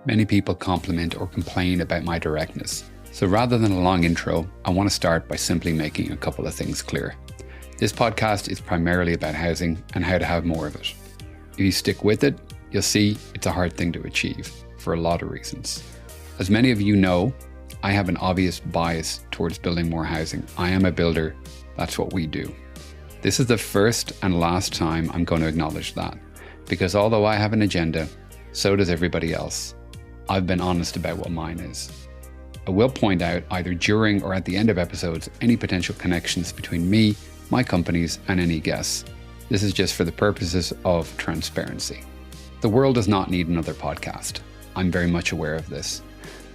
Many people compliment or complain about my directness. So rather than a long intro, I want to start by simply making a couple of things clear. This podcast is primarily about housing and how to have more of it. If you stick with it, you'll see it's a hard thing to achieve for a lot of reasons. As many of you know, I have an obvious bias towards building more housing. I am a builder. That's what we do. This is the first and last time I'm going to acknowledge that, because although I have an agenda, so does everybody else. I've been honest about what mine is. I will point out either during or at the end of episodes any potential connections between me, my companies, and any guests. This is just for the purposes of transparency. The world does not need another podcast. I'm very much aware of this.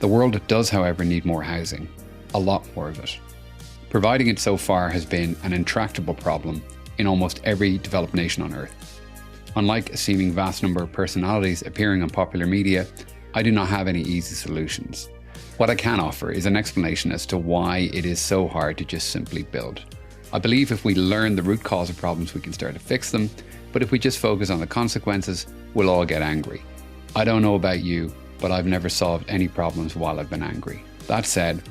The world does, however, need more housing, a lot more of it. Providing it so far has been an intractable problem in almost every developed nation on earth. Unlike a seeming vast number of personalities appearing on popular media, I do not have any easy solutions. What I can offer is an explanation as to why it is so hard to just simply build. I believe if we learn the root cause of problems, we can start to fix them, but if we just focus on the consequences, we'll all get angry. I don't know about you, but I've never solved any problems while I've been angry. That said,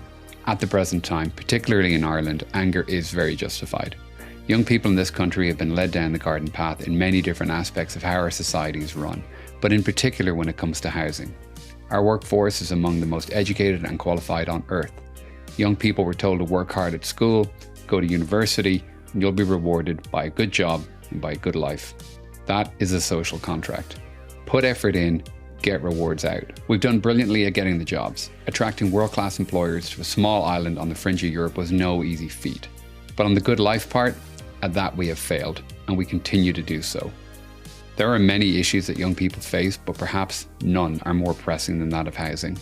at the present time, particularly in Ireland, anger is very justified. Young people in this country have been led down the garden path in many different aspects of how our society is run, but in particular when it comes to housing. Our workforce is among the most educated and qualified on earth. Young people were told to work hard at school, go to university, and you'll be rewarded by a good job and by a good life. That is a social contract. Put effort in, get rewards out. We've done brilliantly at getting the jobs. Attracting world-class employers to a small island on the fringe of Europe was no easy feat. But on the good life part, at that we have failed, and we continue to do so. There are many issues that young people face, but perhaps none are more pressing than that of housing.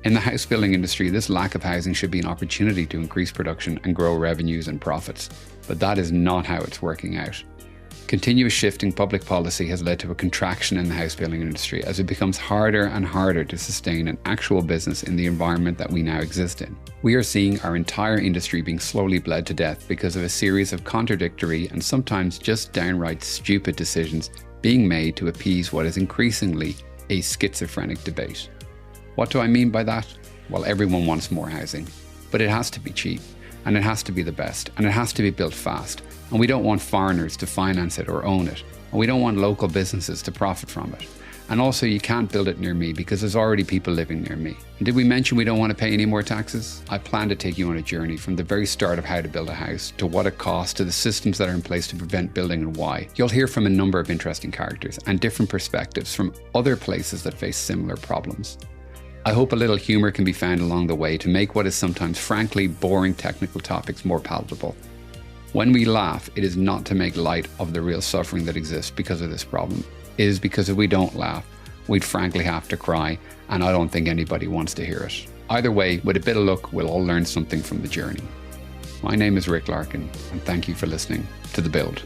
In the house building industry, this lack of housing should be an opportunity to increase production and grow revenues and profits, but that is not how it's working out. Continuous shifting public policy has led to a contraction in the house building industry as it becomes harder and harder to sustain an actual business in the environment that we now exist in. We are seeing our entire industry being slowly bled to death because of a series of contradictory and sometimes just downright stupid decisions being made to appease what is increasingly a schizophrenic debate. What do I mean by that? Well, everyone wants more housing, but it has to be cheap, and it has to be the best, and it has to be built fast. And we don't want foreigners to finance it or own it. And we don't want local businesses to profit from it. And also you can't build it near me because there's already people living near me. And did we mention we don't want to pay any more taxes? I plan to take you on a journey from the very start of how to build a house, to what it costs, to the systems that are in place to prevent building and why. You'll hear from a number of interesting characters and different perspectives from other places that face similar problems. I hope a little humor can be found along the way to make what is sometimes frankly boring technical topics more palatable. When we laugh, it is not to make light of the real suffering that exists because of this problem. It is because if we don't laugh, we'd frankly have to cry, and I don't think anybody wants to hear it. Either way, with a bit of luck, we'll all learn something from the journey. My name is Rick Larkin, and thank you for listening to The Build.